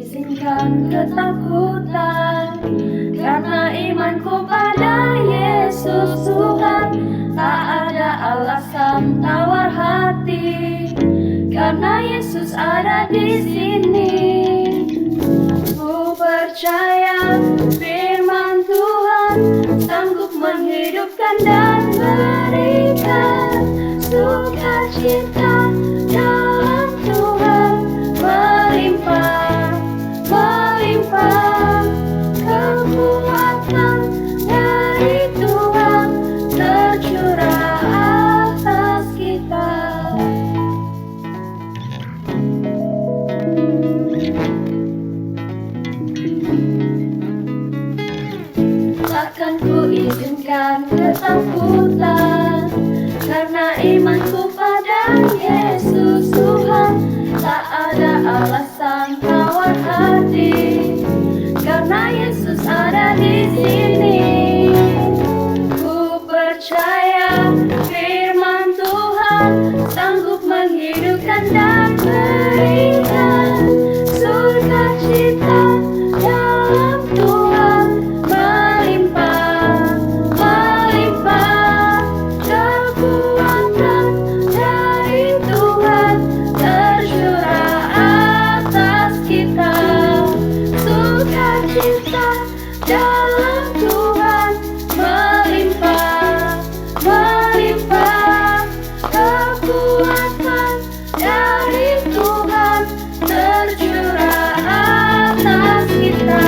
izinkan ketakutan, karena imanku pada Yesus Tuhan. Tak ada alasan tawar hati, karena Yesus ada di sini. Ku percaya firman Tuhan sanggup menghidupkan dan berikan sukacita dalam Tuhan, melimpah, melimpah kekuatan dari Tuhan tercurah atas kita. Takkan ku izinkan ketakutan, karena imanku pada Yesus Tuhan. Tak ada alasan tawar hati, karena Yesus ada di sini. Ku percaya firman Tuhan sanggup menghidupkan dan berikan sukacita dalam Tuhan, melimpah, melimpah kekuatan dari Tuhan tercurah atas kita. Sukacita dalam Tuhan, melimpah, melimpah kekuatan dari Tuhan tercurah atas kita.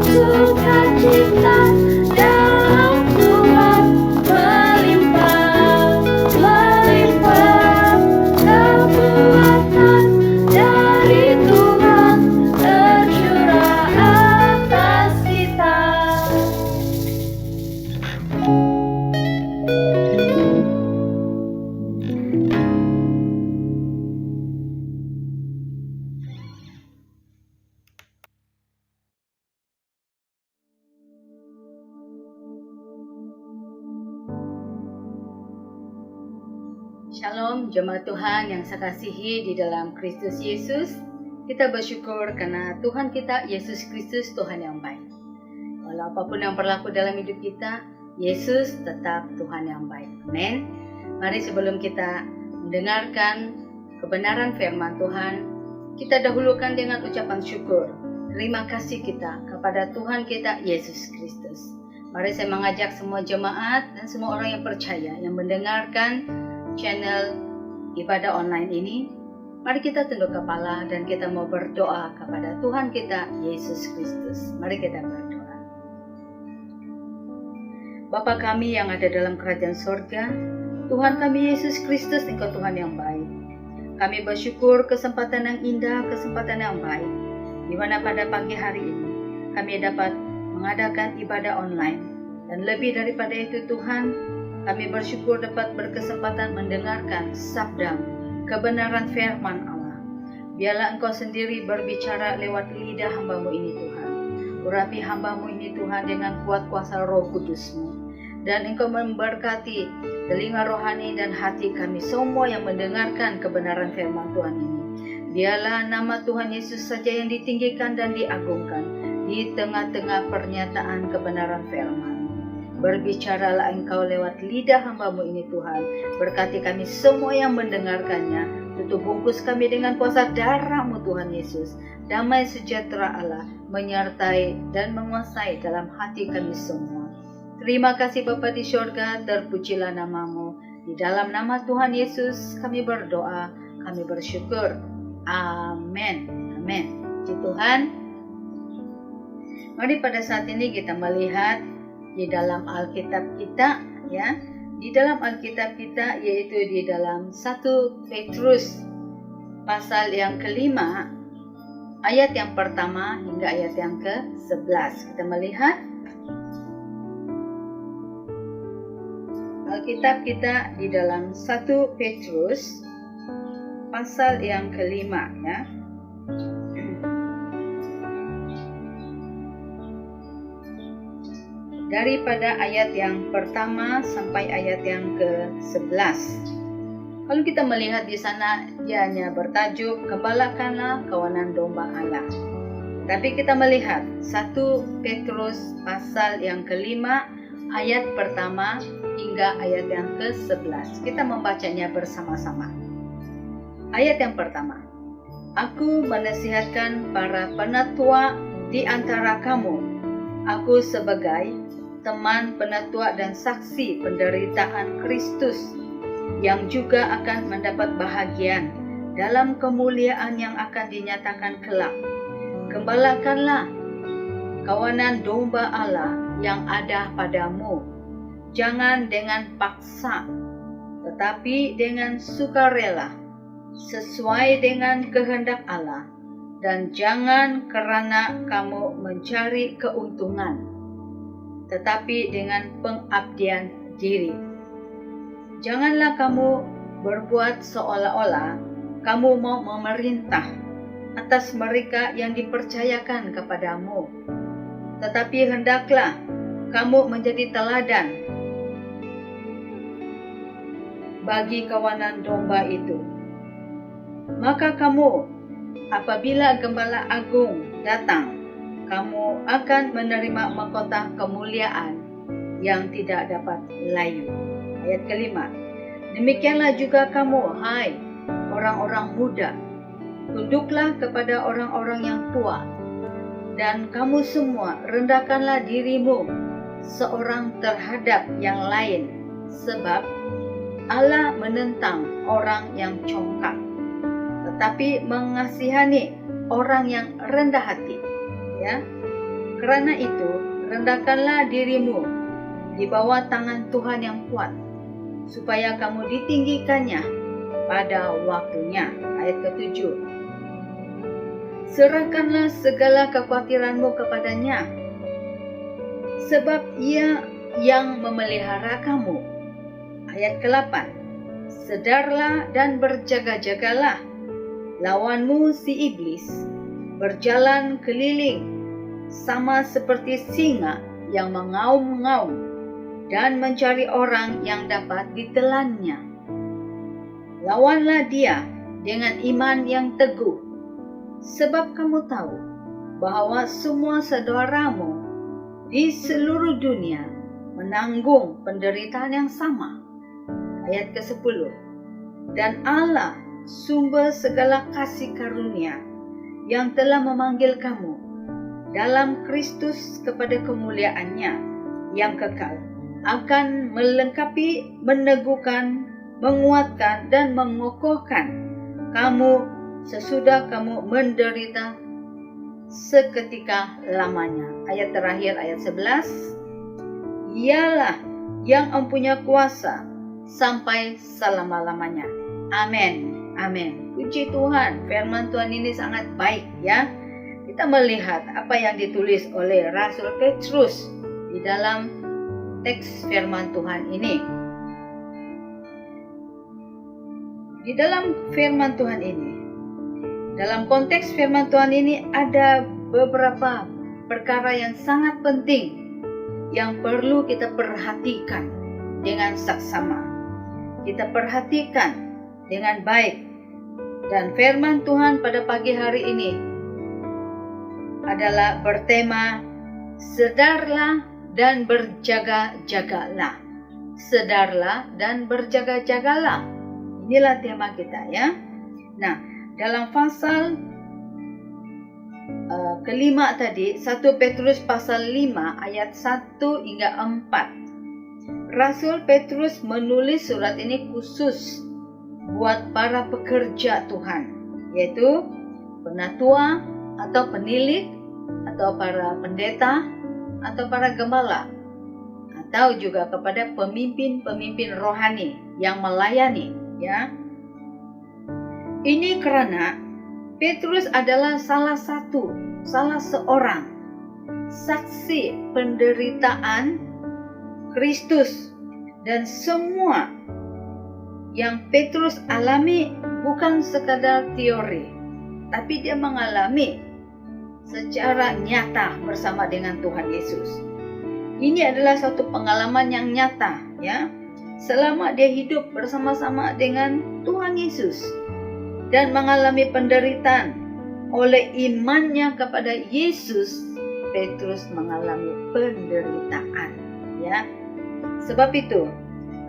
Sukacita dalam Tuhan, melimpah, melimpah kekuatan dari Tuhan tercurah atas kita. Shalom jemaat Tuhan yang saya kasihi di dalam Kristus Yesus. Kita bersyukur karena Tuhan kita Yesus Kristus Tuhan yang baik. Walau apapun yang berlaku dalam hidup kita, Yesus tetap Tuhan yang baik. Amin. Mari sebelum kita mendengarkan kebenaran firman Tuhan, kita dahulukan dengan ucapan syukur. Terima kasih kita kepada Tuhan kita Yesus Kristus. Mari saya mengajak semua jemaat dan semua orang yang percaya yang mendengarkan channel ibadah online ini, mari kita tunduk kepala dan kita mau berdoa kepada Tuhan kita Yesus Kristus. Mari kita berdoa. Bapa kami yang ada dalam kerajaan sorga, Tuhan kami Yesus Kristus, Engkau Tuhan yang baik. Kami bersyukur kesempatan yang indah, kesempatan yang baik, di mana pada pagi hari ini kami dapat mengadakan ibadah online. Dan lebih daripada itu Tuhan, kami bersyukur dapat berkesempatan mendengarkan sabda kebenaran firman Allah. Biarlah Engkau sendiri berbicara lewat lidah hamba-Mu ini Tuhan. Urapi hamba-Mu ini Tuhan dengan kuat kuasa Roh Kudus-Mu. Dan Engkau memberkati telinga rohani dan hati kami semua yang mendengarkan kebenaran firman Tuhan ini. Biarlah nama Tuhan Yesus saja yang ditinggikan dan diagungkan di tengah-tengah pernyataan kebenaran firman. Berbicaralah Engkau lewat lidah hamba-Mu ini Tuhan. Berkati kami semua yang mendengarkannya. Tutup bungkus kami dengan kuasa darah-Mu Tuhan Yesus. Damai sejahtera Allah menyertai dan menguasai dalam hati kami semua. Terima kasih Bapa di surga, terpujilah nama-Mu. Di dalam nama Tuhan Yesus kami berdoa, kami bersyukur. Amin. Amin. Puji Tuhan. Mari pada saat ini kita melihat di dalam Alkitab kita, ya, di dalam Alkitab kita, yaitu di dalam 1 Petrus pasal yang kelima, ayat yang pertama hingga ayat yang ke-11. Kita melihat Alkitab kita di dalam 1 Petrus pasal yang kelima, ya. Daripada ayat yang pertama sampai ayat yang ke-11. Kalau kita melihat di sana, dia hanya bertajuk, Gembalakanlah kawanan domba Allah. Tapi kita melihat 1 Petrus pasal yang kelima ayat pertama hingga ayat yang ke-11. Kita membacanya bersama-sama. Ayat yang pertama. Aku menasihatkan para penatua di antara kamu. Aku sebagai teman penatua dan saksi penderitaan Kristus yang juga akan mendapat bahagian dalam kemuliaan yang akan dinyatakan kelak. Gembalakanlah kawanan domba Allah yang ada padamu, jangan dengan paksa, tetapi dengan sukarela, sesuai dengan kehendak Allah, dan jangan kerana kamu mencari keuntungan, tetapi dengan pengabdian diri. Janganlah kamu berbuat seolah-olah kamu mau memerintah atas mereka yang dipercayakan kepadamu, tetapi hendaklah kamu menjadi teladan bagi kawanan domba itu. Maka kamu, apabila Gembala Agung datang, kamu akan menerima mahkota kemuliaan yang tidak dapat layu. Ayat kelima. Demikianlah juga kamu, hai orang-orang muda, tunduklah kepada orang-orang yang tua, dan kamu semua rendahkanlah dirimu seorang terhadap yang lain, sebab Allah menentang orang yang congkak, tetapi mengasihani orang yang rendah hati. Ya, karena itu rendahkanlah dirimu di bawah tangan Tuhan yang kuat, supaya kamu ditinggikannya pada waktunya. Ayat ke-7. Serahkanlah segala kekhawatiranmu kepadanya, sebab Ia yang memelihara kamu. Ayat ke-8. Sedarlah dan berjaga-jagalah. Lawanmu si iblis berjalan keliling sama seperti singa yang mengaum-ngaum dan mencari orang yang dapat ditelannya. Lawanlah dia dengan iman yang teguh, sebab kamu tahu bahwa semua saudaramu di seluruh dunia menanggung penderitaan yang sama. Ayat ke-10. Dan Allah, sumber segala kasih karunia, yang telah memanggil kamu dalam Kristus kepada kemuliaan-Nya yang kekal, akan melengkapi, meneguhkan, menguatkan, dan mengokohkan kamu sesudah kamu menderita seketika lamanya. Ayat terakhir, ayat 11. Ialah yang mempunyai kuasa sampai selama-lamanya. Amin. Amin. Puji Tuhan, firman Tuhan ini sangat baik ya. Kita melihat apa yang ditulis oleh Rasul Petrus di dalam teks firman Tuhan ini. Di dalam firman Tuhan ini, dalam konteks firman Tuhan ini ada beberapa perkara yang sangat penting yang perlu kita perhatikan dengan saksama. Kita perhatikan dengan baik. Dan firman Tuhan pada pagi hari ini adalah bertema sedarlah dan berjaga-jagalah. Sedarlah dan berjaga-jagalah. Inilah tema kita ya. Nah, dalam pasal kelima tadi, 1 Petrus pasal 5 ayat 1 hingga 4. Rasul Petrus menulis surat ini khusus buat para pekerja Tuhan, yaitu penatua atau penilik, atau para pendeta, atau para gembala, atau juga kepada pemimpin-pemimpin rohani yang melayani ya. Ini karena Petrus adalah salah seorang saksi penderitaan Kristus, dan semua yang Petrus alami bukan sekadar teori, tapi dia mengalami secara nyata bersama dengan Tuhan Yesus. Ini adalah suatu pengalaman yang nyata ya, selama dia hidup bersama-sama dengan Tuhan Yesus dan mengalami penderitaan, oleh imannya kepada Yesus, Petrus mengalami penderitaan, ya. Sebab itu,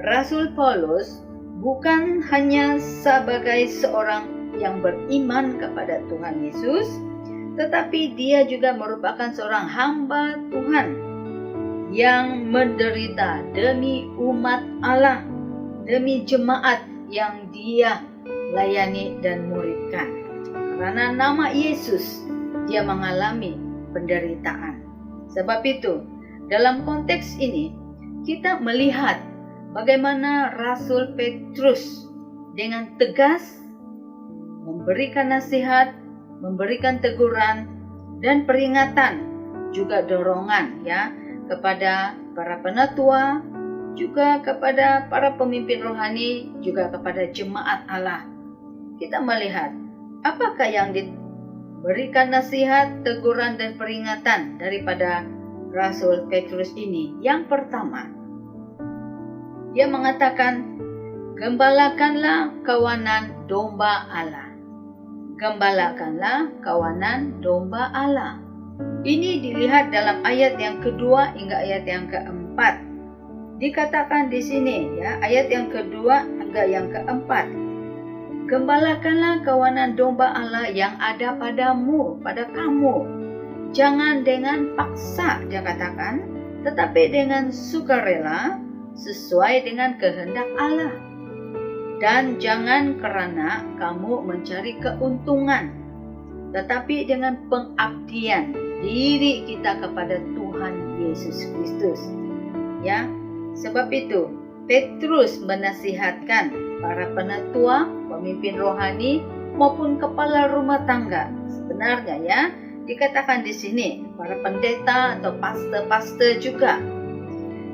Rasul Paulus bukan hanya sebagai seorang yang beriman kepada Tuhan Yesus, tetapi dia juga merupakan seorang hamba Tuhan yang menderita demi umat Allah, demi jemaat yang dia layani dan muridkan. Karena nama Yesus, dia mengalami penderitaan. Sebab itu, dalam konteks ini, kita melihat bagaimana Rasul Petrus dengan tegas memberikan nasihat, memberikan teguran dan peringatan, juga dorongan, ya, kepada para penatua, juga kepada para pemimpin rohani, juga kepada jemaat Allah. Kita melihat apakah yang diberikan nasihat, teguran dan peringatan daripada Rasul Petrus ini. Yang pertama, dia mengatakan, gembalakanlah kawanan domba Allah. Gembalakanlah kawanan domba Allah. Ini dilihat dalam ayat yang kedua hingga ayat yang keempat. Dikatakan di sini, ya, ayat yang kedua hingga yang keempat. Gembalakanlah kawanan domba Allah yang ada padamu, pada kamu. Jangan dengan paksa, dia katakan, tetapi dengan sukarela, sesuai dengan kehendak Allah. Dan jangan karena kamu mencari keuntungan, tetapi dengan pengabdian diri kita kepada Tuhan Yesus Kristus. Ya, sebab itu Petrus menasihatkan para penatua, pemimpin rohani maupun kepala rumah tangga. Sebenarnya, ya, dikatakan di sini para pendeta atau pastor juga.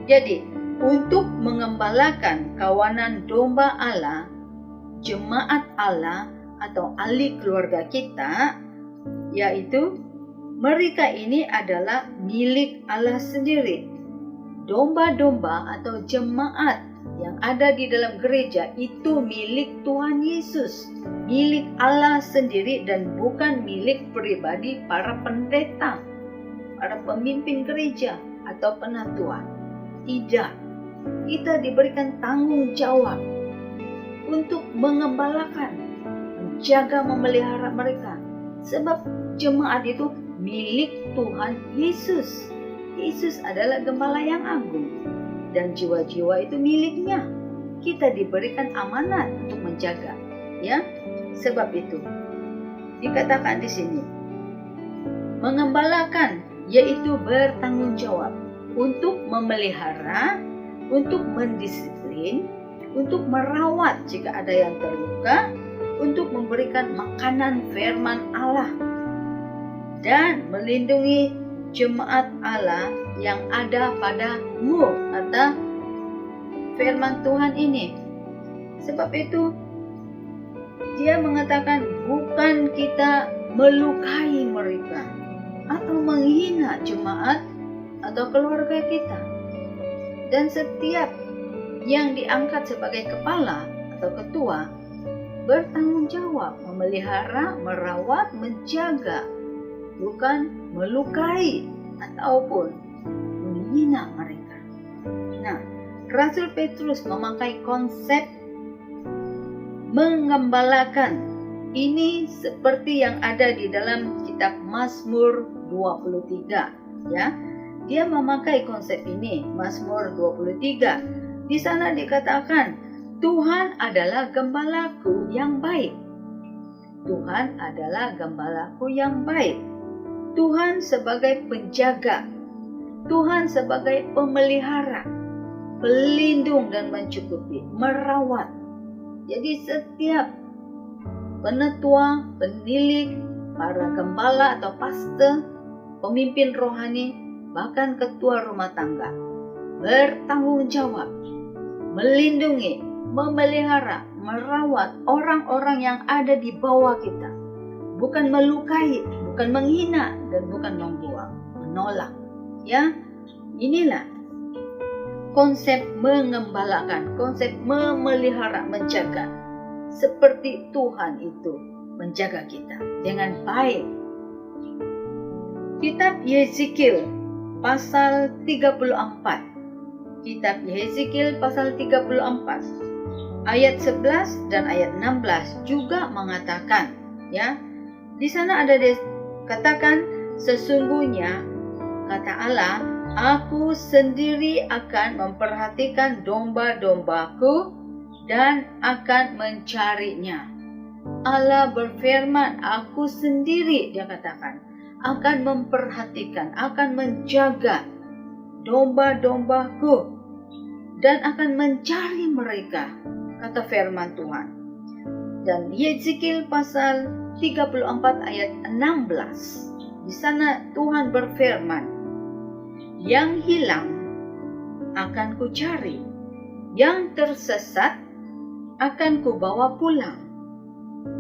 Jadi, untuk mengembalakan kawanan domba Allah, jemaat Allah atau ahli keluarga kita, yaitu mereka ini adalah milik Allah sendiri. Domba-domba atau jemaat yang ada di dalam gereja itu milik Tuhan Yesus, milik Allah sendiri dan bukan milik pribadi para pendeta, para pemimpin gereja atau penatua. Tidak. Kita diberikan tanggung jawab untuk mengembalakan, menjaga, memelihara mereka. Sebab jemaat itu milik Tuhan Yesus. Yesus adalah gembala yang agung dan jiwa-jiwa itu miliknya. Kita diberikan amanat untuk menjaga, ya. Sebab itu dikatakan di sini, mengembalakan yaitu bertanggung jawab untuk memelihara, untuk mendisiplin, untuk merawat jika ada yang terluka, untuk memberikan makanan firman Allah, dan melindungi jemaat Allah yang ada padamu, kata firman Tuhan ini. Sebab itu dia mengatakan bukan kita melukai mereka atau menghina jemaat atau keluarga kita. Dan setiap yang diangkat sebagai kepala atau ketua bertanggung jawab memelihara, merawat, menjaga, bukan melukai ataupun menghina mereka. Nah, Rasul Petrus memakai konsep mengembalakan. Ini seperti yang ada di dalam kitab Mazmur 23, ya. Dia memakai konsep ini, Mazmur 23. Di sana dikatakan, Tuhan adalah gembalaku yang baik. Tuhan adalah gembalaku yang baik. Tuhan sebagai penjaga. Tuhan sebagai pemelihara, pelindung dan mencukupi, merawat. Jadi setiap penatua, penilik, para gembala atau pastor, pemimpin rohani, bahkan ketua rumah tangga bertanggung jawab melindungi, memelihara, merawat orang-orang yang ada di bawah kita, bukan melukai, bukan menghina, dan bukan membuang, menolak. Ya, inilah konsep mengembalakan, konsep memelihara, menjaga, seperti Tuhan itu menjaga kita dengan baik. Kitab Yeskiel pasal 34. Kitab Yeskiel pasal 34 ayat 11 dan ayat 16 juga mengatakan, ya. Di sana ada katakan, sesungguhnya kata Allah, aku sendiri akan memperhatikan domba-dombaku dan akan mencarinya. Allah berfirman, aku sendiri, dia katakan, akan memperhatikan, akan menjaga domba-dombaku dan akan mencari mereka, kata firman Tuhan. Dan Yeskiel pasal 34 ayat 16. Di sana Tuhan berfirman, yang hilang akan ku cari, yang tersesat akan ku bawa pulang,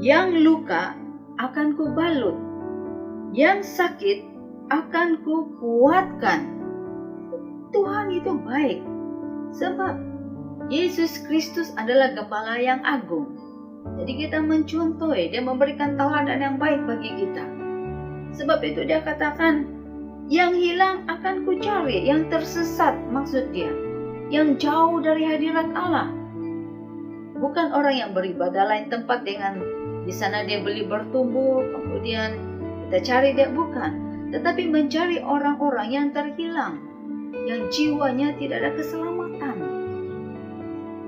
yang luka akan ku balut, yang sakit akan ku kuatkan. Tuhan itu baik, sebab Yesus Kristus adalah Gembala yang agung. Jadi kita mencontohi, dia memberikan teladan yang baik bagi kita. Sebab itu dia katakan, yang hilang akan ku cari, yang tersesat maksud dia, yang jauh dari hadirat Allah. Bukan orang yang beribadah lain tempat dengan di sana dia beli bertumbuh, kemudian kita cari dia, bukan. Tetapi mencari orang-orang yang terhilang, yang jiwanya tidak ada keselamatan.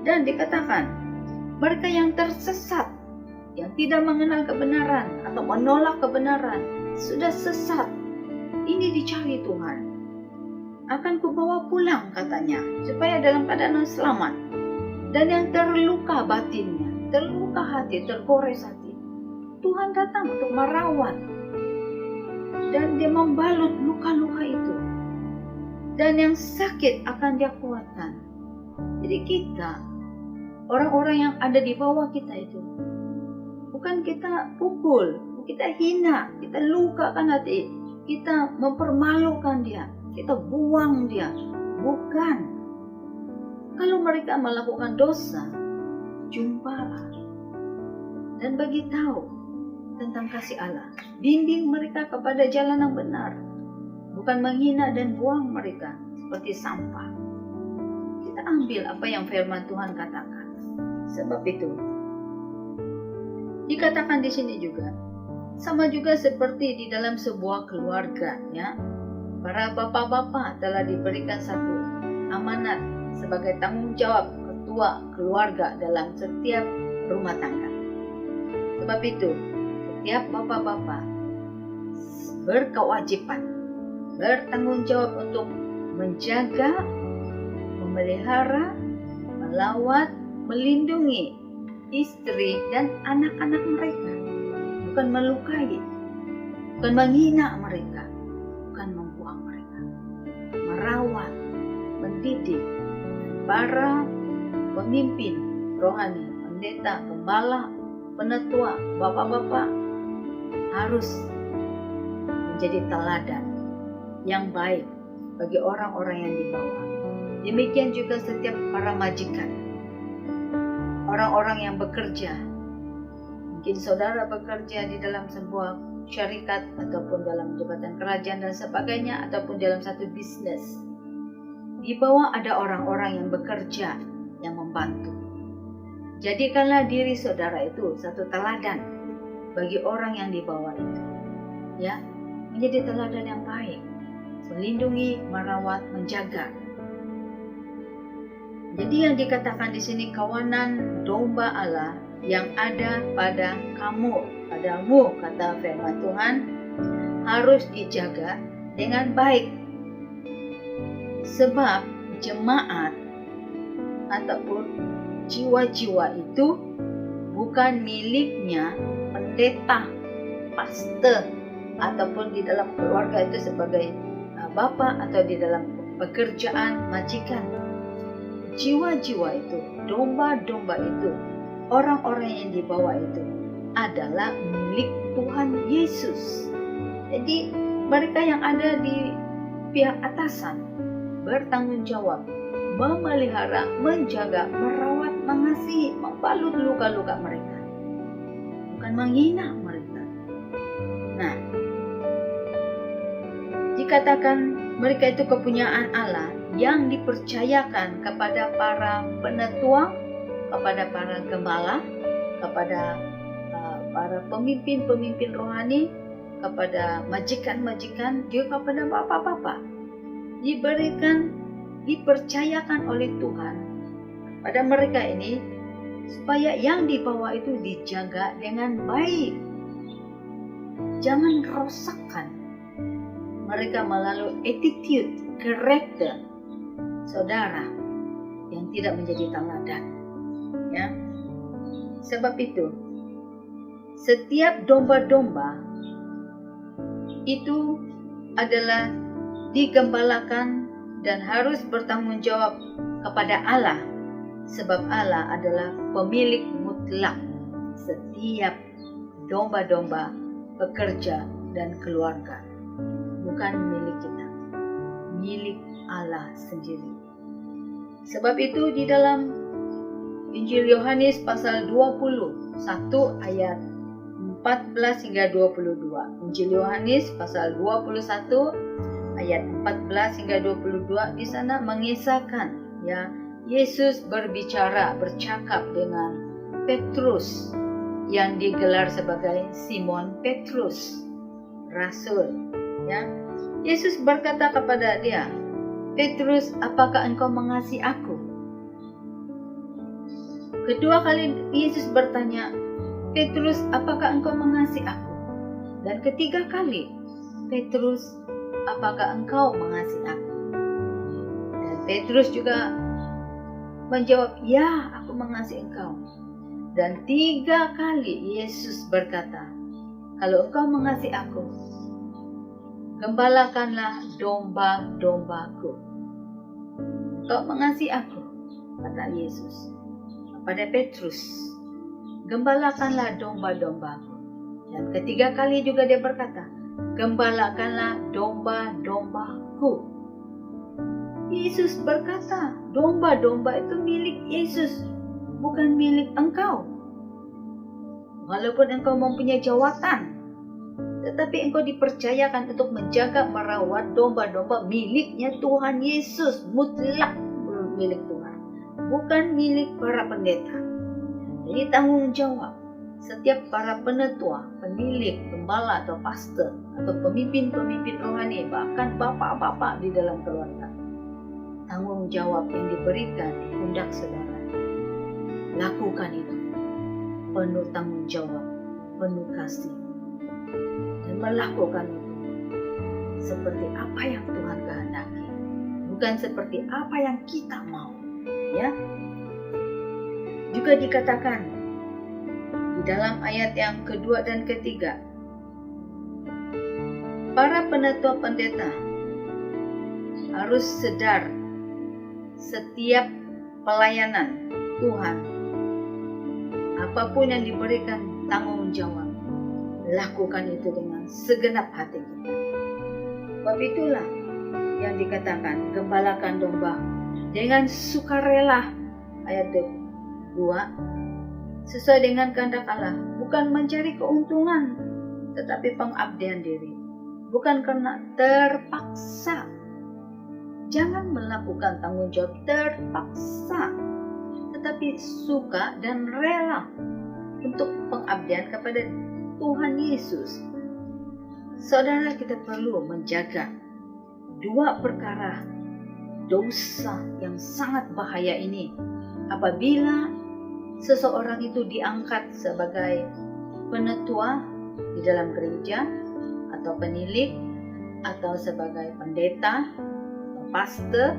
Dan dikatakan, mereka yang tersesat, yang tidak mengenal kebenaran atau menolak kebenaran, sudah sesat, ini dicari Tuhan. Akan kubawa pulang, katanya, supaya dalam keadaan selamat. Dan yang terluka batinnya, terluka hati, tergores hati, Tuhan datang untuk merawat. Dan dia membalut luka-luka itu. Dan yang sakit akan dia kuatkan. Jadi kita, orang-orang yang ada di bawah kita itu, bukan kita pukul, kita hina, kita lukakan hati, kita mempermalukan dia, kita buang dia. Bukan. Kalau mereka melakukan dosa, jumpalah dan bagi tahu tentang kasih Allah. Bimbing mereka kepada jalan yang benar, bukan menghina dan buang mereka seperti sampah. Kita ambil apa yang firman Tuhan katakan. Sebab itu dikatakan di sini juga, sama juga seperti di dalam sebuah keluarga, ya. Para bapak-bapak telah diberikan satu amanat sebagai tanggung jawab ketua keluarga dalam setiap rumah tangga. Sebab itu, setiap bapak-bapak berkewajiban, bertanggung jawab untuk menjaga, memelihara, melawat, melindungi istri dan anak-anak mereka. Bukan melukai, bukan menghina mereka, bukan membuang mereka. Merawat, mendidik para pemimpin rohani, pendeta, gembala, penetua, bapak-bapak harus menjadi teladan yang baik bagi orang-orang yang di bawah. Demikian juga setiap para majikan, orang-orang yang bekerja. Mungkin saudara bekerja di dalam sebuah syarikat ataupun dalam jabatan kerajaan dan sebagainya, ataupun dalam satu bisnis. Di bawah ada orang-orang yang bekerja, yang membantu. Jadikanlah diri saudara itu satu teladan bagi orang yang di bawah itu, ya, menjadi teladan yang baik, melindungi, merawat, menjaga. Jadi yang dikatakan di sini, kawanan domba Allah yang ada pada kamu, padamu, kata firman Tuhan, harus dijaga dengan baik. Sebab jemaat ataupun jiwa-jiwa itu bukan miliknya pendeta, pastor, ataupun di dalam keluarga itu sebagai bapak atau di dalam pekerjaan majikan. Jiwa-jiwa itu, domba-domba itu, orang-orang yang di bawah itu adalah milik Tuhan Yesus. Jadi mereka yang ada di pihak atasan bertanggung jawab memelihara, menjaga, merawat, mengasihi, membalut luka-luka mereka, bukan menghina mereka. dikatakan mereka itu kepunyaan Allah yang dipercayakan kepada para penetua, kepada para gembala, kepada para pemimpin-pemimpin rohani, kepada majikan-majikan, juga kepada bapak-bapak. Dipercayakan oleh Tuhan pada mereka ini supaya yang dibawa itu dijaga dengan baik. Jangan rosakkan mereka melalui attitude, karakter saudara yang tidak menjadi teladan. Ya. Sebab itu, setiap domba-domba itu adalah digembalakan dan harus bertanggung jawab kepada Allah, sebab Allah adalah pemilik mutlak setiap domba-domba, pekerja dan keluarga. Bukan milik kita, milik Allah sendiri. Sebab itu di dalam Injil Yohanes pasal 21 ayat 14 hingga 22. Injil Yohanes pasal 21 ayat 14 hingga 22 di sana mengisahkan ya, Yesus bercakap dengan Petrus yang digelar sebagai Simon Petrus, rasul. Ya, Yesus berkata kepada dia, "Petrus, apakah engkau mengasihi aku?" Kedua kali Yesus bertanya, "Petrus, apakah engkau mengasihi aku?" Dan ketiga kali, "Petrus, apakah engkau mengasihi aku?" Dan Petrus juga menjawab, "Ya, aku mengasihi engkau." Dan 3 kali Yesus berkata, "Kalau engkau mengasihi aku, gembalakanlah domba-dombaku." Engkau mengasihi aku, kata Yesus kepada Petrus, gembalakanlah domba-dombaku. Dan ketiga kali juga dia berkata, gembalakanlah domba-dombaku. Yesus berkata, domba-domba itu milik Yesus, bukan milik engkau. Walaupun engkau mempunyai jawatan, tetapi engkau dipercayakan untuk menjaga, merawat domba-domba miliknya Tuhan Yesus, mutlak milik Tuhan, bukan milik para pendeta. Jadi tanggung jawab setiap para penetua, penilik, gembala atau pastor atau pemimpin-pemimpin rohani, bahkan bapak-bapak di dalam keluarga, tanggung jawab yang diberikan di pundak saudara. Lakukan itu penuh tanggung jawab, penuh kasih, dan melakukan itu seperti apa yang Tuhan kehendaki, bukan seperti apa yang kita mau. Ya, juga dikatakan di dalam ayat yang kedua dan ketiga, para penetua pendeta harus sadar setiap pelayanan Tuhan, apapun yang diberikan tanggung jawab, lakukan itu dengan segenap hati kita. Sebab itulah yang dikatakan, gembalakan domba dengan sukarela, ayat 2, sesuai dengan kehendak Allah, bukan mencari keuntungan, tetapi pengabdian diri, bukan karena terpaksa. Jangan melakukan tanggung jawab terpaksa, tetapi suka dan rela untuk pengabdian kepada Tuhan Yesus. Saudara, kita perlu menjaga 2 perkara dosa yang sangat bahaya ini. Apabila seseorang itu diangkat sebagai penetua di dalam gereja, atau penilik, atau sebagai pendeta, atau pastor,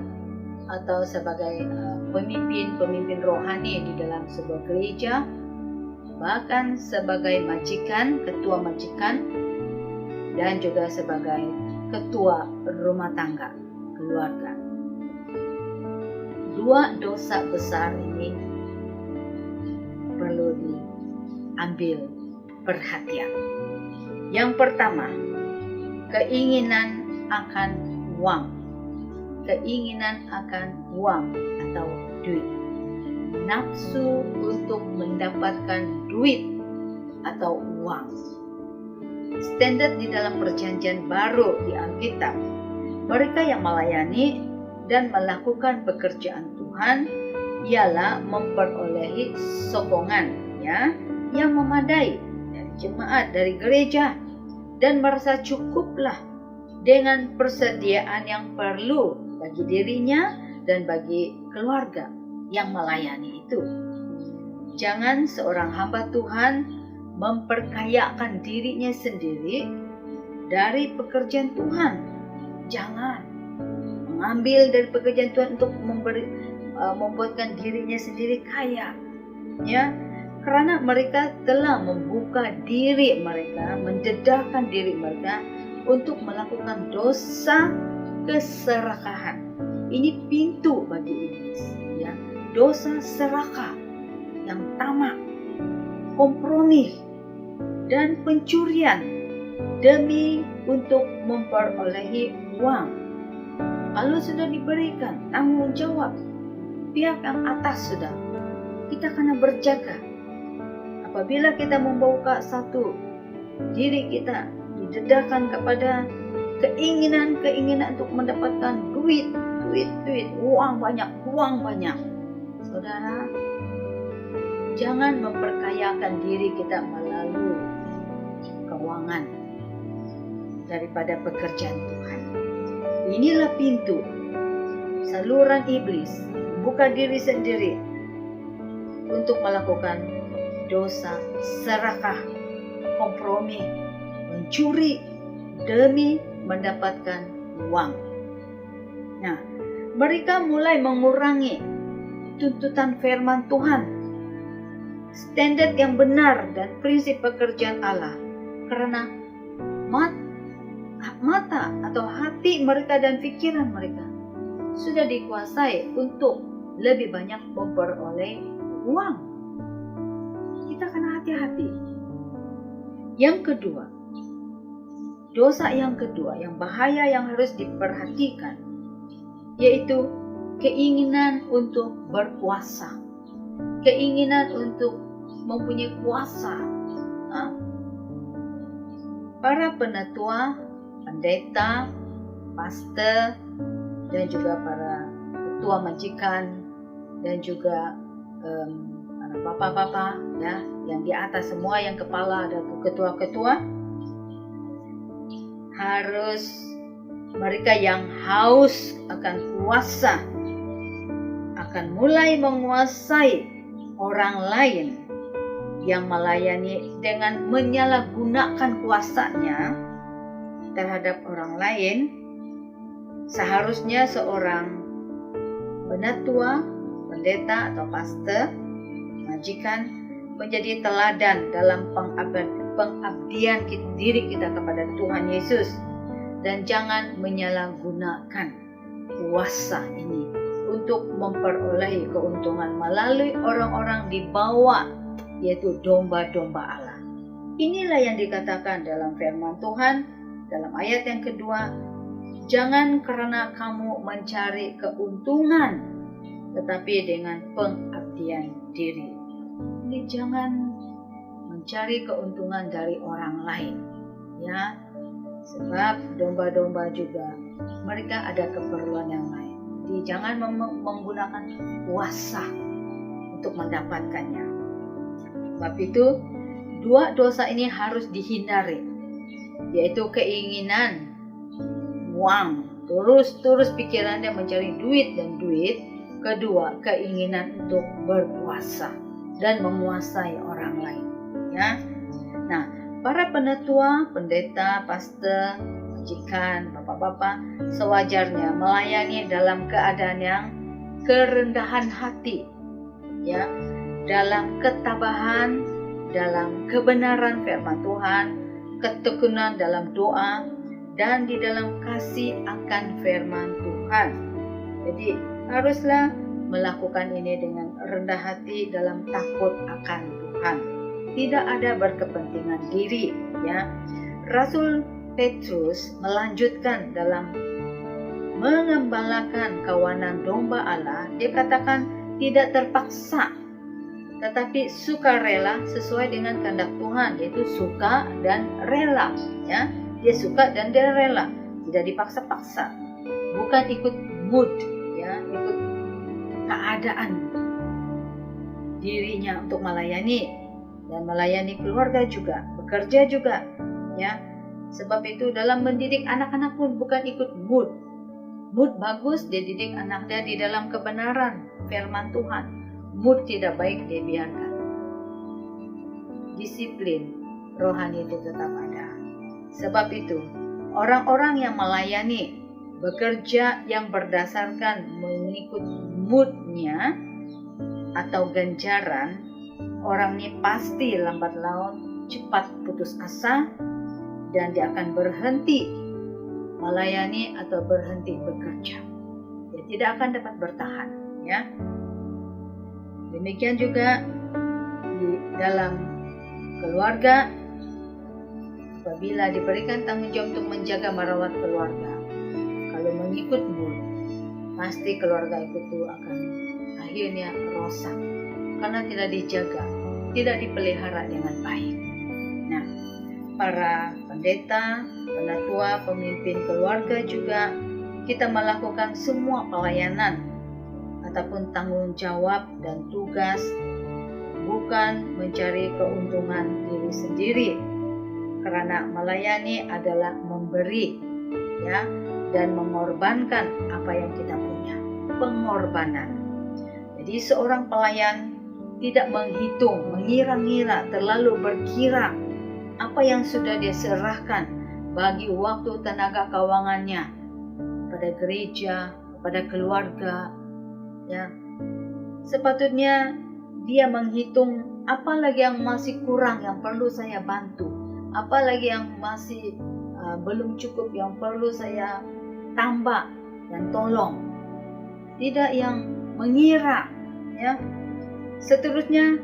atau sebagai pemimpin rohani di dalam sebuah gereja, bahkan sebagai majikan, ketua majikan, dan juga sebagai ketua rumah tangga, keluarga. 2 dosa besar ini perlu diambil perhatian. Yang pertama, keinginan akan uang. Keinginan akan uang atau duit. Nafsu untuk mendapatkan duit atau uang. Standar di dalam perjanjian baru di Alkitab Mereka yang melayani dan melakukan pekerjaan Tuhan ialah memperolehi sokongan yang memadai dari jemaat, dari gereja, dan merasa cukuplah dengan persediaan yang perlu bagi dirinya dan bagi keluarga yang melayani itu. Jangan seorang hamba Tuhan memperkayakan dirinya sendiri dari pekerjaan Tuhan. Jangan mengambil dari pekerjaan Tuhan untuk membuatkan dirinya sendiri kaya, karena mereka telah membuka diri mereka, mendedahkan diri mereka untuk melakukan dosa keserakahan. Ini pintu bagi iblis, dosa serakah yang tamak, kompromi, dan pencurian demi untuk memperolehi uang. Kalau sudah diberikan tanggung jawab pihak yang atas, sudah kita kena berjaga. Apabila kita membuka satu diri kita didedahkan kepada keinginan untuk mendapatkan duit, uang banyak, saudara, jangan memperkayakan diri kita melalui keuangan daripada pekerjaan Tuhan. Inilah pintu saluran iblis membuka diri sendiri untuk melakukan dosa serakah, kompromi, mencuri demi mendapatkan uang. Nah, mereka mulai mengurangi tuntutan firman Tuhan, standar yang benar dan prinsip pekerjaan Allah, karena mata atau hati mereka dan pikiran mereka sudah dikuasai untuk lebih banyak memperoleh uang. Kita kena hati-hati. Yang kedua, dosa yang kedua, yang bahaya yang harus diperhatikan, yaitu keinginan untuk berkuasa, keinginan untuk mempunyai kuasa. Para penatua, pendeta, pastor, dan juga para ketua majikan, dan juga para bapak-bapak, yang di atas semua, yang kepala ada ketua-ketua, harus mereka yang haus akan kuasa akan mulai menguasai orang lain yang melayani dengan menyalahgunakan kuasanya terhadap orang lain. Seharusnya seorang penatua, pendeta atau pastor, majikan menjadi teladan dalam pengabdian diri kita kepada Tuhan Yesus, dan jangan menyalahgunakan kuasa ini untuk memperoleh keuntungan melalui orang-orang di bawah, yaitu domba-domba Allah. Inilah yang dikatakan dalam firman Tuhan dalam ayat yang kedua, jangan karena kamu mencari keuntungan, tetapi dengan pengabdian diri. Ini jangan mencari keuntungan dari orang lain, sebab domba-domba juga mereka ada keperluan yang lain. Jadi jangan menggunakan kuasa untuk mendapatkannya. Sebab itu dua dosa ini harus dihindari, yaitu keinginan uang, terus pikirannya mencari duit dan duit. Kedua, keinginan untuk berkuasa dan menguasai orang lain. Nah, para penatua, pendeta, pastor, majikan, bapak-bapak sewajarnya melayani dalam keadaan yang kerendahan hati, dalam ketabahan, dalam kebenaran firman Tuhan, ketekunan dalam doa, dan di dalam kasih akan firman Tuhan. Jadi haruslah melakukan ini dengan rendah hati dalam takut akan Tuhan. Tidak ada berkepentingan diri. Rasul Petrus melanjutkan dalam mengembalakan kawanan domba Allah. Dia katakan tidak terpaksa, tetapi sukarela sesuai dengan kehendak Tuhan, yaitu suka dan rela. Dia suka dan dia rela, tidak dipaksa-paksa. bukan ikut mood, ya, ikut keadaan dirinya untuk melayani dan melayani keluarga juga, bekerja juga, ya. Sebab itu dalam mendidik anak-anak pun bukan ikut mood. Mood bagus, dia didik anaknya di dalam kebenaran firman Tuhan. Mood tidak baik, dia biarkan. Disiplin rohani itu tetap ada. Sebab itu, orang-orang yang melayani, bekerja yang berdasarkan mengikut moodnya atau ganjaran, orang ini pasti lambat laun cepat putus asa dan dia akan berhenti melayani atau berhenti bekerja. Dia tidak akan dapat bertahan, ya. Demikian juga di dalam keluarga, apabila diberikan tanggung jawab untuk menjaga merawat keluarga, kalau mengikut mood, pasti keluarga itu akan akhirnya rosak karena tidak dijaga, tidak dipelihara dengan baik. Nah, para pendeta, penatua, pemimpin keluarga juga kita melakukan semua pelayanan ataupun tanggung jawab dan tugas bukan mencari keuntungan diri sendiri, karena melayani adalah memberi, ya, dan mengorbankan apa yang kita punya, pengorbanan. Jadi seorang pelayan tidak menghitung, mengira-ngira, terlalu berkira apa yang sudah dia serahkan bagi waktu, tenaga, keuangannya pada gereja, pada keluarga, ya. Sepatutnya dia menghitung apa lagi yang masih kurang yang perlu saya bantu, apa lagi yang masih belum cukup yang perlu saya tambah dan tolong. Tidak yang mengira, ya. Seterusnya,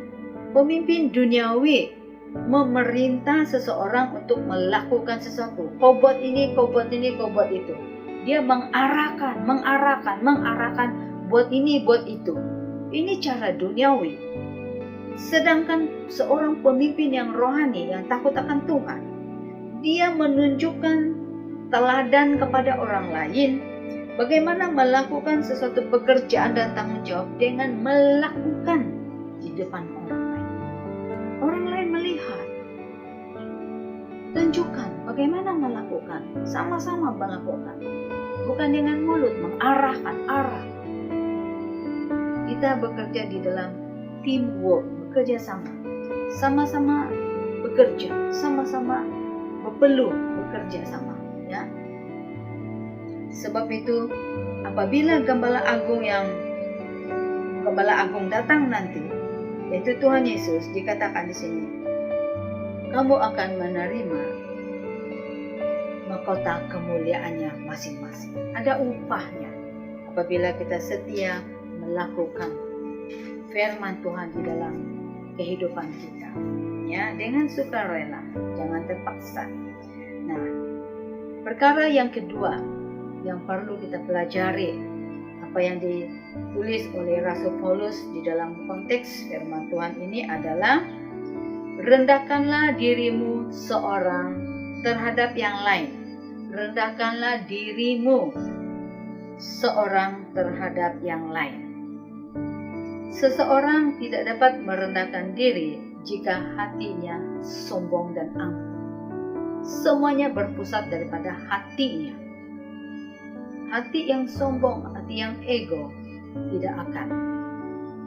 pemimpin duniawi memerintah seseorang untuk melakukan sesuatu. Kau buat ini, kau buat ini, kau buat itu. Dia mengarahkan, buat ini, buat itu. Ini cara duniawi. Sedangkan seorang pemimpin yang rohani, yang takut akan Tuhan, dia menunjukkan teladan kepada orang lain bagaimana melakukan sesuatu pekerjaan dan tanggung jawab dengan melakukan di depan orang lain. Orang lain melihat. Tunjukkan bagaimana melakukan, sama-sama melakukan. Bukan dengan mulut, mengarahkan arah. Kita bekerja di dalam teamwork, bekerja sama. Sama-sama bekerja, sama-sama berpeluh bekerja sama, ya. Sebab itu, apabila Gembala Agung datang nanti, yaitu Tuhan Yesus, dikatakan di sini, kamu akan menerima mahkota kemuliaannya masing-masing. Ada upahnya apabila kita setia melakukan firman Tuhan di dalam kehidupan kita, ya, dengan sukarela, jangan terpaksa. Nah, perkara yang kedua yang perlu kita pelajari, apa yang ditulis oleh Rasul Paulus di dalam konteks firman Tuhan ini adalah rendahkanlah dirimu seorang terhadap yang lain. Rendahkanlah dirimu seorang terhadap yang lain. Seseorang tidak dapat merendahkan diri jika hatinya sombong dan angkuh. Semuanya berpusat daripada hatinya. Hati yang sombong, hati yang ego tidak akan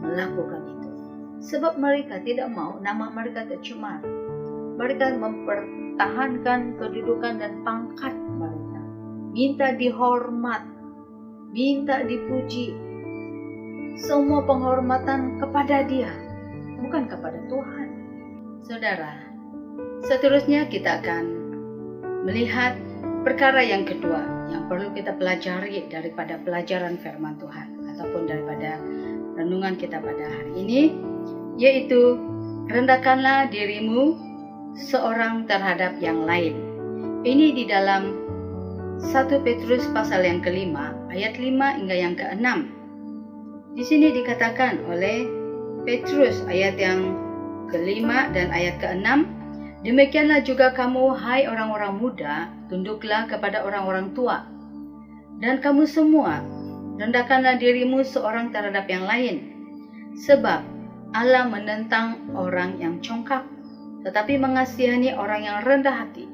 melakukan itu. Sebab mereka tidak mau nama mereka tercemar. Mereka mempertahankan kedudukan dan pangkat mereka. Minta dihormat, minta dipuji. Semua penghormatan kepada dia, bukan kepada Tuhan. Saudara, seterusnya kita akan melihat perkara yang kedua yang perlu kita pelajari daripada pelajaran firman Tuhan ataupun daripada renungan kita pada hari ini, yaitu rendahkanlah dirimu seorang terhadap yang lain. Ini di dalam 1 Petrus pasal yang kelima, ayat 5 hingga yang ke-6. Di sini dikatakan oleh Petrus ayat yang kelima dan ayat ke-6, demikianlah juga kamu, hai orang-orang muda, tunduklah kepada orang-orang tua. Dan kamu semua, rendahkanlah dirimu seorang terhadap yang lain. Sebab Allah menentang orang yang congkak, tetapi mengasihani orang yang rendah hati.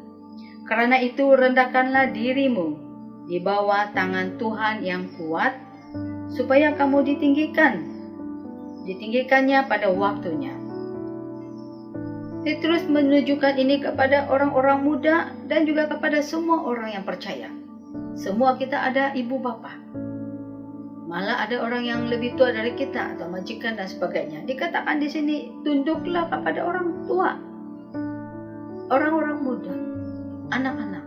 Karena itu rendahkanlah dirimu di bawah tangan Tuhan yang kuat, supaya kamu ditinggikannya pada waktunya. Petrus menunjukkan ini kepada orang-orang muda dan juga kepada semua orang yang percaya. Semua kita ada ibu bapa. Malah ada orang yang lebih tua dari kita atau majikan dan sebagainya. Dikatakan di sini, tunduklah kepada orang tua, orang-orang muda, anak-anak.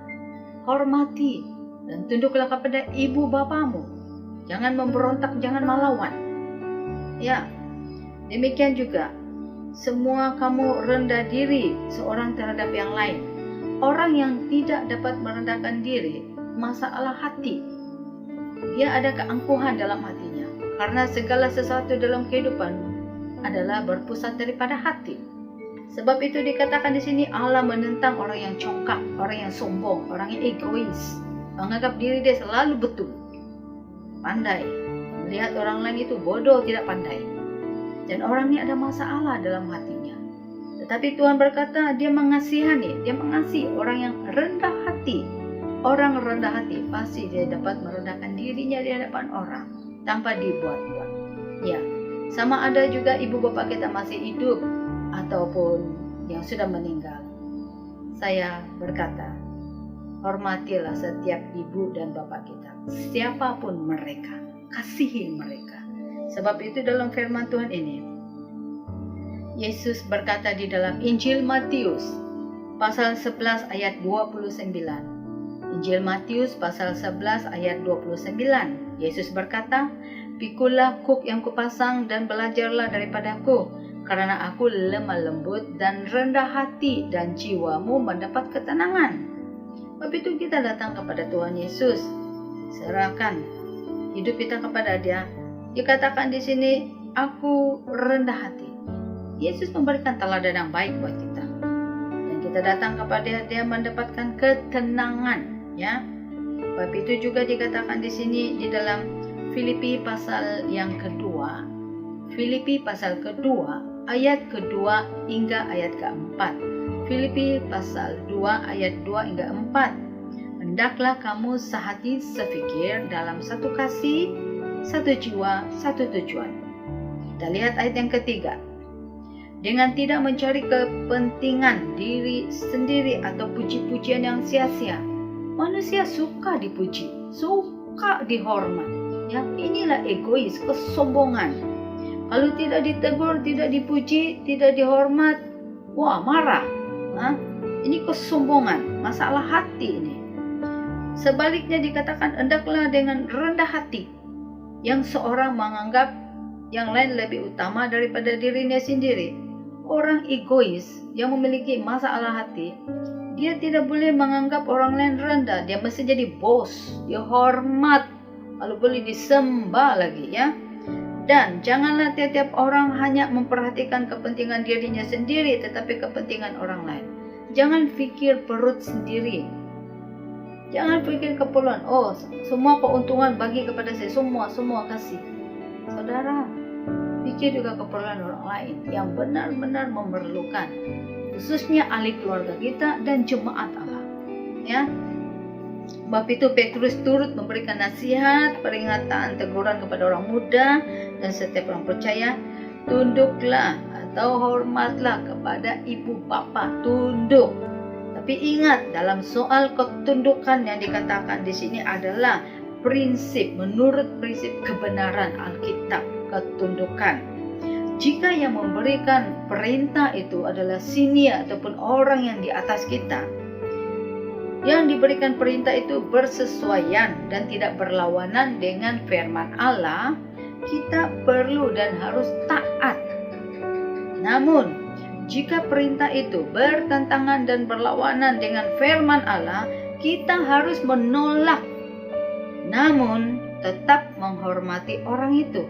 Hormati dan tunduklah kepada ibu bapamu. Jangan memberontak, jangan melawan. Ya, demikian juga semua kamu rendah diri seorang terhadap yang lain. Orang yang tidak dapat merendahkan diri, masalah hati. Dia ada keangkuhan dalam hatinya, karena segala sesuatu dalam kehidupan adalah berpusat daripada hati. Sebab itu dikatakan di sini Allah menentang orang yang congkak, orang yang sombong, orang yang egois, menganggap diri dia selalu betul, pandai, melihat orang lain itu bodoh, tidak pandai. Dan orang ini ada masalah dalam hatinya. Tetapi Tuhan berkata dia mengasihi orang yang rendah hati. Orang rendah hati pasti dia dapat merendahkan dirinya di hadapan orang tanpa dibuat-buat. Ya, sama ada juga ibu bapak kita masih hidup ataupun yang sudah meninggal. Saya berkata, hormatilah setiap ibu dan bapak kita, siapapun mereka, kasihi mereka. Sebab itu dalam firman Tuhan ini, Yesus berkata di dalam Injil Matius pasal 11 ayat 29. Injil Matius pasal 11 ayat 29. Yesus berkata, "Pikulah kuk yang kupasang dan belajarlah daripadaku, karena aku lemah lembut dan rendah hati, dan jiwamu mendapat ketenangan." Sebab itu kita datang kepada Tuhan Yesus, serahkan hidup kita kepada Dia. Dikatakan di sini, aku rendah hati. Yesus memberikan teladan yang baik buat kita, dan kita datang kepada Dia mendapatkan ketenangan. Ya, sebab itu juga dikatakan di sini di dalam Filipi pasal yang kedua, Filipi pasal kedua ayat kedua hingga ayat keempat. Filipi pasal 2 ayat 2 hingga 4. Hendaklah kamu sehati sepikir dalam satu kasih, satu jiwa, satu tujuan. Kita lihat ayat yang ketiga. Dengan tidak mencari kepentingan diri sendiri atau puji-pujian yang sia-sia. Manusia suka dipuji, suka dihormat. Ya, inilah egois, kesombongan. Kalau tidak ditegur, tidak dipuji, tidak dihormat, wah marah. Ini kesombongan, masalah hati ini. Sebaliknya dikatakan hendaklah dengan rendah hati, yang seorang menganggap yang lain lebih utama daripada dirinya sendiri. Orang egois yang memiliki masalah hati, dia tidak boleh menganggap orang lain rendah. Dia mesti jadi bos, dia hormat, kalau boleh disembah lagi, ya. Dan janganlah tiap-tiap orang hanya memperhatikan kepentingan dirinya sendiri, tetapi kepentingan orang lain. Jangan pikir perut sendiri. Jangan pikir keperluan. Oh, semua keuntungan bagi kepada saya, semua kasih. Saudara, pikir juga keperluan orang lain yang benar-benar memerlukan, khususnya ahli keluarga kita dan jemaat Allah. Ya, sebab itu Petrus turut memberikan nasihat, peringatan, teguran kepada orang muda dan setiap orang percaya. Tunduklah atau hormatlah kepada ibu bapa, tunduk. Tapi ingat, dalam soal ketundukan yang dikatakan di sini adalah prinsip, menurut prinsip kebenaran Alkitab, ketundukan. Jika yang memberikan perintah itu adalah senior ataupun orang yang di atas kita, yang diberikan perintah itu bersesuaian dan tidak berlawanan dengan firman Allah, kita perlu dan harus taat. Namun, jika perintah itu bertentangan dan berlawanan dengan firman Allah, kita harus menolak, namun tetap menghormati orang itu.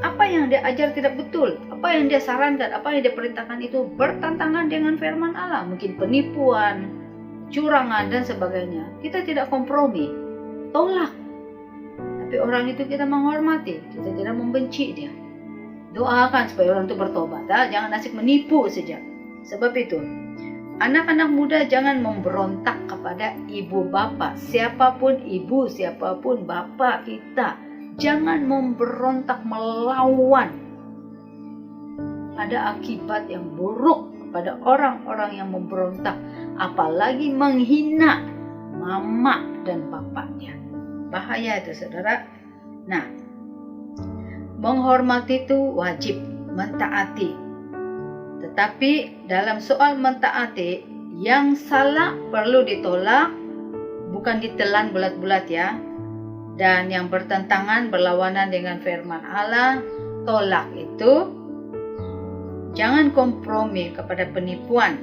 Apa yang dia ajar tidak betul, apa yang dia sarankan, apa yang dia perintahkan itu bertentangan dengan firman Allah. Mungkin penipuan, curangan dan sebagainya. Kita tidak kompromi. tolak. Tapi orang itu kita menghormati, kita tidak membenci dia. Doakan supaya orang itu bertobat, jangan asik menipu saja. Sebab itu, anak-anak muda jangan memberontak kepada ibu bapak, siapapun ibu, siapapun bapak kita. Jangan memberontak melawan. Ada akibat yang buruk pada orang-orang yang memberontak, apalagi menghina mama dan bapaknya. Bahaya itu, saudara. Nah, menghormati itu wajib, mentaati. Tetapi dalam soal mentaati, yang salah perlu ditolak, bukan ditelan bulat-bulat ya. Dan yang bertentangan, berlawanan dengan firman Allah, tolak itu. Jangan kompromi kepada penipuan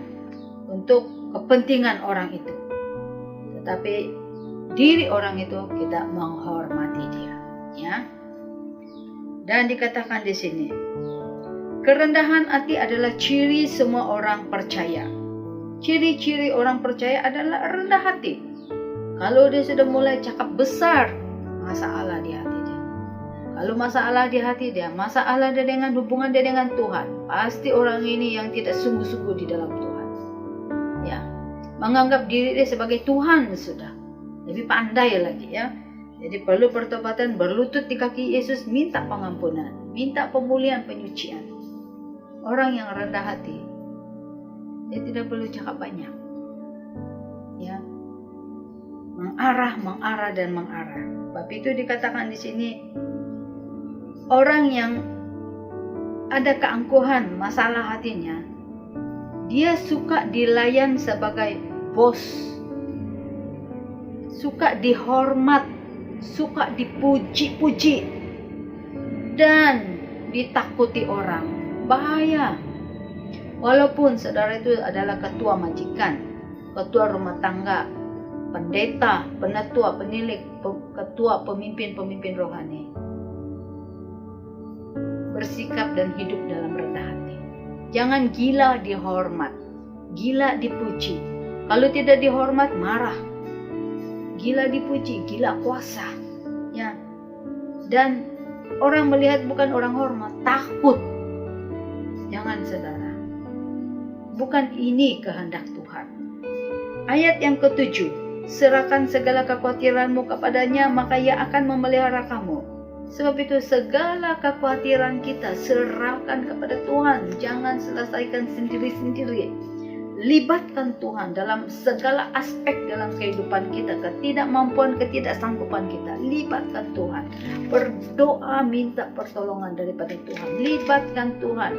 untuk kepentingan orang itu. Tetapi diri orang itu kita menghormati dia, ya. Dan dikatakan di sini, kerendahan hati adalah ciri semua orang percaya. Ciri-ciri orang percaya adalah rendah hati. Kalau dia sudah mulai cakap besar, masalah di hati dia. Kalau masalah di hati dia, masalah dia dengan hubungan dia dengan Tuhan, pasti orang ini yang tidak sungguh-sungguh di dalam Tuhan. Ya, menganggap diri dia sebagai Tuhan sudah. Lebih pandai lagi ya. Jadi perlu pertobatan, berlutut di kaki Yesus, minta pengampunan, minta pemulihan, penyucian. Orang yang rendah hati, dia tidak perlu cakap banyak. Ya, mengarah dan mengarah. Sebab itu dikatakan di sini, orang yang ada keangkuhan masalah hatinya, dia suka dilayan sebagai bos, suka dihormat, suka dipuji-puji, dan ditakuti orang. Bahaya. Walaupun saudara itu adalah ketua majikan, ketua rumah tangga, pendeta, penatua, penilik, ketua, pemimpin rohani, bersikap dan hidup dalam rendah hati. Jangan gila dihormat, gila dipuji. Kalau tidak dihormat, marah. Gila dipuji, gila kuasa. Ya. Dan orang melihat bukan orang hormat, takut. Jangan, saudara. Bukan ini kehendak Tuhan. Ayat yang ke-7, serahkan segala kekhawatiranmu kepadanya, maka ia akan memelihara kamu. Sebab itu segala kekhawatiran kita serahkan kepada Tuhan. Jangan selesaikan sendiri-sendiri. Libatkan Tuhan dalam segala aspek dalam kehidupan kita. Ketidakmampuan, ketidaksanggupan kita. Libatkan Tuhan. Berdoa minta pertolongan daripada Tuhan. Libatkan Tuhan.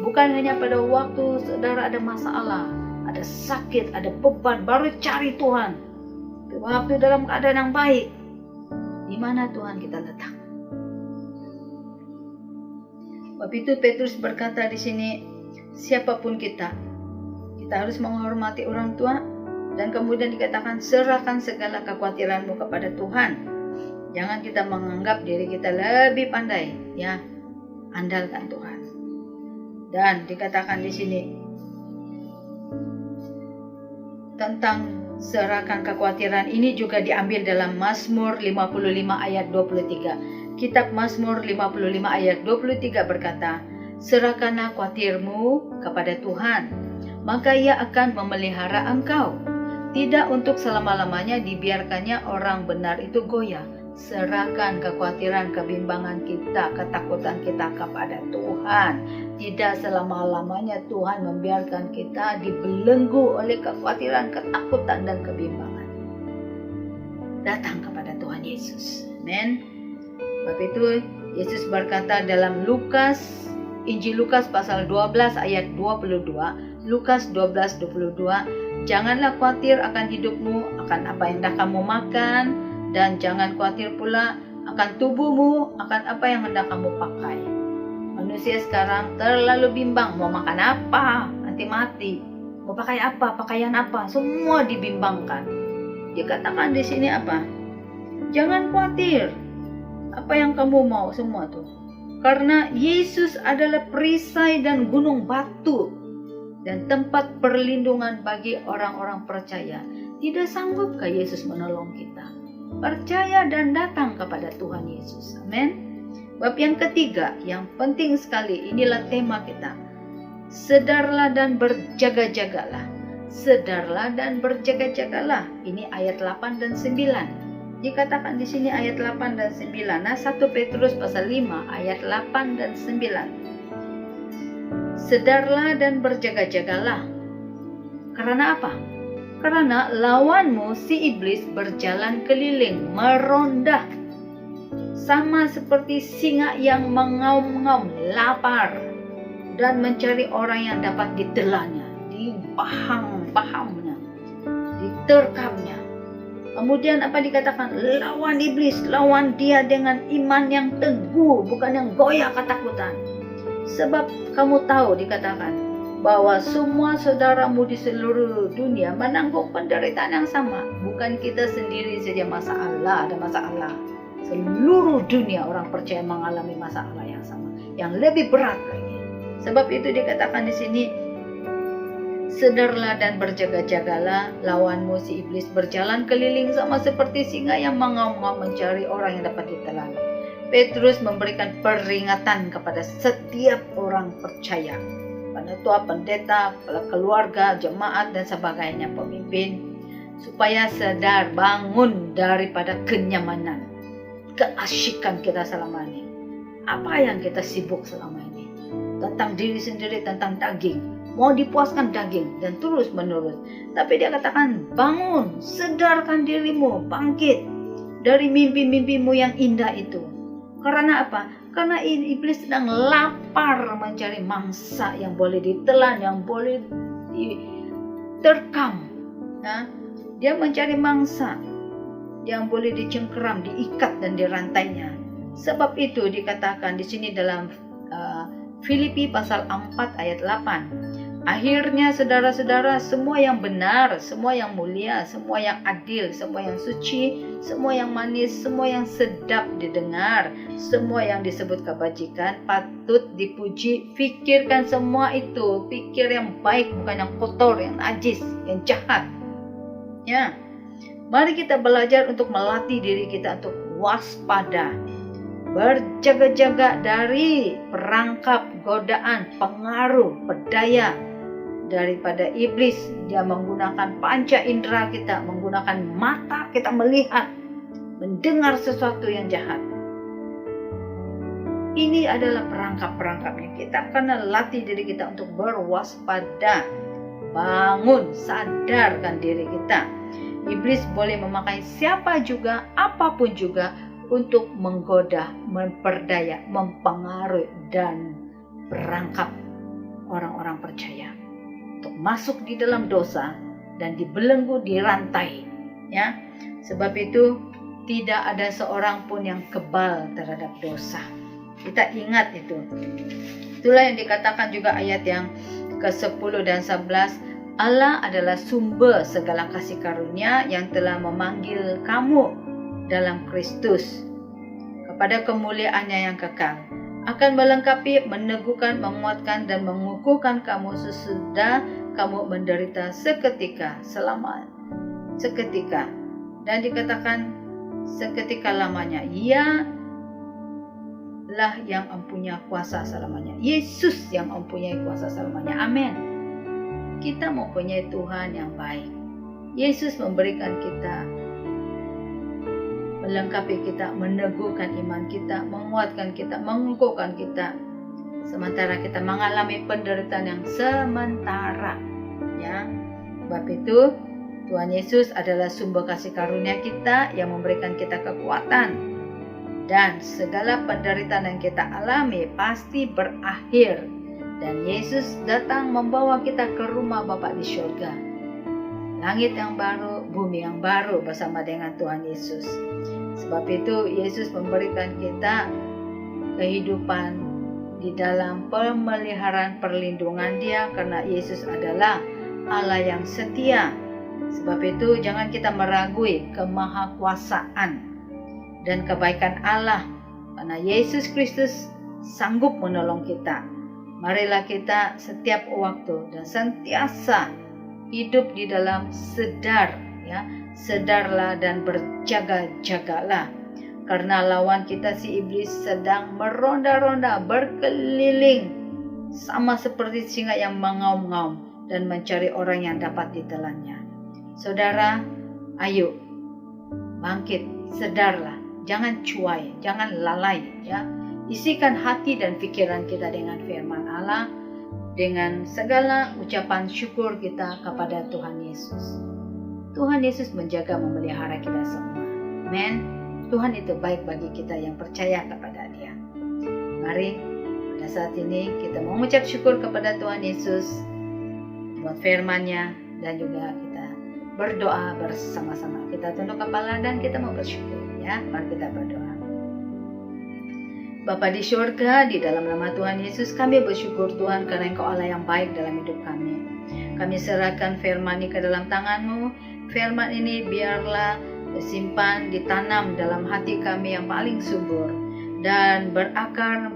Bukan hanya pada waktu saudara ada masalah, ada sakit, ada beban, baru cari Tuhan. Waktu dalam keadaan yang baik, di mana Tuhan kita letak. Sebab itu Petrus berkata di sini, siapapun kita harus menghormati orang tua, dan kemudian dikatakan serahkan segala kekhawatiranmu kepada Tuhan. Jangan kita menganggap diri kita lebih pandai, ya. Andalkan Tuhan. Dan dikatakan di sini tentang serahkan kekhawatiran ini juga diambil dalam Mazmur 55 ayat 23. Kitab Mazmur 55 ayat 23 berkata, serahkanlah khawatirmu kepada Tuhan, maka ia akan memelihara engkau. Tidak untuk selama-lamanya dibiarkannya orang benar itu goyah. Serahkan kekhawatiran, kebimbangan kita, ketakutan kita kepada Tuhan. Tidak selama-lamanya Tuhan membiarkan kita dibelenggu oleh kekhawatiran, ketakutan, dan kebimbangan. Datang kepada Tuhan Yesus. Amen. Sebab itu Yesus berkata dalam Injil Lukas pasal 12 ayat 22, Lukas 12:22, janganlah khawatir akan hidupmu, akan apa yang hendak kamu makan, dan jangan khawatir pula akan tubuhmu, akan apa yang hendak kamu pakai. Manusia sekarang terlalu bimbang, mau makan apa, nanti mati, mau pakai apa, pakaian apa, semua dibimbangkan. Dikatakan di sini apa? Jangan khawatir, apa yang kamu mau semua tuh. Karena Yesus adalah perisai dan gunung batu dan tempat perlindungan bagi orang-orang percaya. Tidak sanggupkah Yesus menolong kita? percaya dan datang kepada Tuhan Yesus. Amin. Bab yang ketiga, yang penting sekali, inilah tema kita. Sedarlah dan berjaga-jagalah. Sedarlah dan berjaga-jagalah. Ini ayat 8 dan 9. Dikatakan di sini ayat 8 dan 9. Nah, 1 Petrus pasal 5 ayat 8 dan 9. Sedarlah dan berjaga-jagalah. Karena apa? Karena lawanmu si iblis berjalan keliling, meronda, sama seperti singa yang mengaum-ngaum, lapar, dan mencari orang yang dapat ditelannya, dipaham-pahamnya, diterkamnya. Kemudian apa dikatakan? Lawan iblis, lawan dia dengan iman yang teguh, bukan yang goyah ketakutan. Sebab kamu tahu, dikatakan, bahwa semua saudaramu di seluruh dunia menanggung penderitaan yang sama. Bukan kita sendiri saja ada masalah. Seluruh dunia orang percaya mengalami masalah yang sama, yang lebih berat lagi. Sebab itu dikatakan di sini, sedarlah dan berjaga-jagalah, lawanmu si iblis berjalan keliling sama seperti singa yang mengaum-ngaum mencari orang yang dapat ditelan. Petrus memberikan peringatan kepada setiap orang percaya, penatua, pendeta, keluarga, jemaat dan sebagainya, pemimpin, supaya sadar, bangun daripada kenyamanan, keasyikan kita selama ini. Apa yang kita sibuk selama ini? Tentang diri sendiri, tentang daging. Mau dipuaskan daging dan terus menerus. Tapi dia katakan, bangun, sedarkan dirimu, bangkit dari mimpi-mimpimu yang indah itu. Karena apa? Karena iblis sedang lapar mencari mangsa yang boleh ditelan, yang boleh diterkam. Nah, dia mencari mangsa yang boleh dicengkeram, diikat dan dirantainya. Sebab itu dikatakan di sini dalam Filipi pasal 4 ayat 8. Akhirnya saudara-saudara, semua yang benar, semua yang mulia, semua yang adil, semua yang suci, semua yang manis, semua yang sedap didengar, semua yang disebut kebajikan, patut dipuji. Pikirkan semua itu, pikir yang baik, bukan yang kotor, yang najis, yang jahat. Ya, mari kita belajar untuk melatih diri kita untuk waspada, berjaga-jaga dari perangkap, godaan, pengaruh, pedaya daripada iblis. Dia menggunakan panca indera kita, menggunakan mata kita melihat, mendengar sesuatu yang jahat. Ini adalah perangkap-perangkapnya. Kita akan latih diri kita untuk berwaspada, bangun, sadarkan diri kita. Iblis boleh memakai siapa juga, apapun juga, untuk menggoda, memperdaya, mempengaruhi, dan berangkap orang-orang percaya untuk masuk di dalam dosa dan dibelenggu, dirantai. Ya, sebab itu tidak ada seorang pun yang kebal terhadap dosa. Kita ingat itu. Itulah yang dikatakan juga ayat yang ke-10 dan 11. Allah adalah sumber segala kasih karunia yang telah memanggil kamu dalam Kristus kepada kemuliaannya yang kekal, akan melengkapi, meneguhkan, menguatkan, dan mengukuhkan kamu sesudah kamu menderita seketika, seketika. Dan dikatakan seketika lamanya. Ialah yang mempunyai kuasa selamanya. Yesus yang mempunyai kuasa selamanya. Amin. Kita mempunyai Tuhan yang baik. Yesus memberikan kita, melengkapi kita, meneguhkan iman kita, menguatkan kita, mengukuhkan kita. Sementara kita mengalami penderitaan yang sementara. Ya, sebab itu Tuhan Yesus adalah sumber kasih karunia kita yang memberikan kita kekuatan. Dan segala penderitaan yang kita alami pasti berakhir. Dan Yesus datang membawa kita ke rumah Bapa di surga. Langit yang baru, bumi yang baru bersama dengan Tuhan Yesus. Sebab itu Yesus memberikan kita kehidupan di dalam pemeliharaan perlindungan Dia, karena Yesus adalah Allah yang setia. Sebab itu jangan kita meragui kemahakuasaan dan kebaikan Allah, karena Yesus Kristus sanggup menolong kita. Marilah kita setiap waktu dan sentiasa hidup di dalam sedar, ya. Sedarlah dan berjaga-jagalah. Karena lawan kita si iblis sedang meronda-ronda, berkeliling, sama seperti singa yang mengaum-ngaum dan mencari orang yang dapat ditelannya. Saudara, ayo bangkit, sedarlah, jangan cuai, jangan lalai ya. Isikan hati dan pikiran kita dengan firman Allah, dengan segala ucapan syukur kita kepada Tuhan Yesus. Tuhan Yesus menjaga memelihara kita semua. Amen. Tuhan itu baik bagi kita yang percaya kepada Dia. Mari pada saat ini kita mengucap syukur kepada Tuhan Yesus buat firman-Nya, dan juga kita berdoa bersama-sama. Kita tunduk kepala dan kita mau bersyukur ya. Mari kita berdoa. Bapa di syurga, di dalam nama Tuhan Yesus kami bersyukur Tuhan karena Engkau Allah yang baik dalam hidup kami. Kami serahkan firman ini ke dalam tangan-Mu. Firman ini biarlah disimpan, ditanam dalam hati kami yang paling subur dan berakar,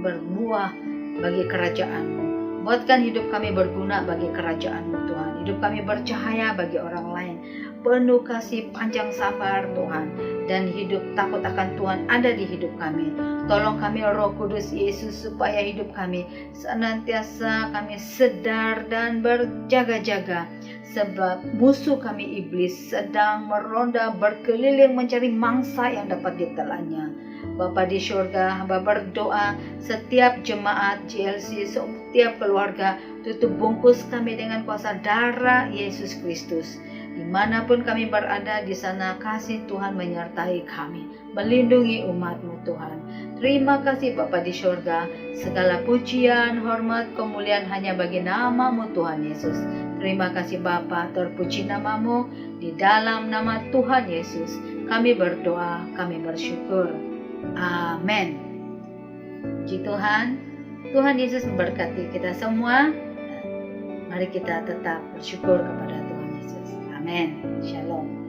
berbuah bagi kerajaan-Mu. Buatkan hidup kami berguna bagi kerajaan-Mu Tuhan. Hidup kami bercahaya bagi orang lain. Penuh kasih, panjang sabar Tuhan. Dan hidup takut akan Tuhan ada di hidup kami. Tolong kami Roh Kudus Yesus supaya hidup kami senantiasa kami sedar dan berjaga-jaga. Sebab musuh kami iblis sedang meronda berkeliling mencari mangsa yang dapat ditelannya. Bapa di syurga, hamba berdoa setiap jemaat GLC, setiap keluarga, tutup bungkus kami dengan kuasa darah Yesus Kristus. Dimanapun kami berada, di sana kasih Tuhan menyertai kami, melindungi umat-Mu Tuhan. Terima kasih Bapa di syurga, segala pujian, hormat, kemuliaan hanya bagi nama-Mu Tuhan Yesus. Terima kasih Bapa, terpuji nama-Mu, di dalam nama Tuhan Yesus kami berdoa, kami bersyukur. Amin. Puji Tuhan, Tuhan Yesus memberkati kita semua. Mari kita tetap bersyukur kepada Tuhan Yesus. Amin. Shalom.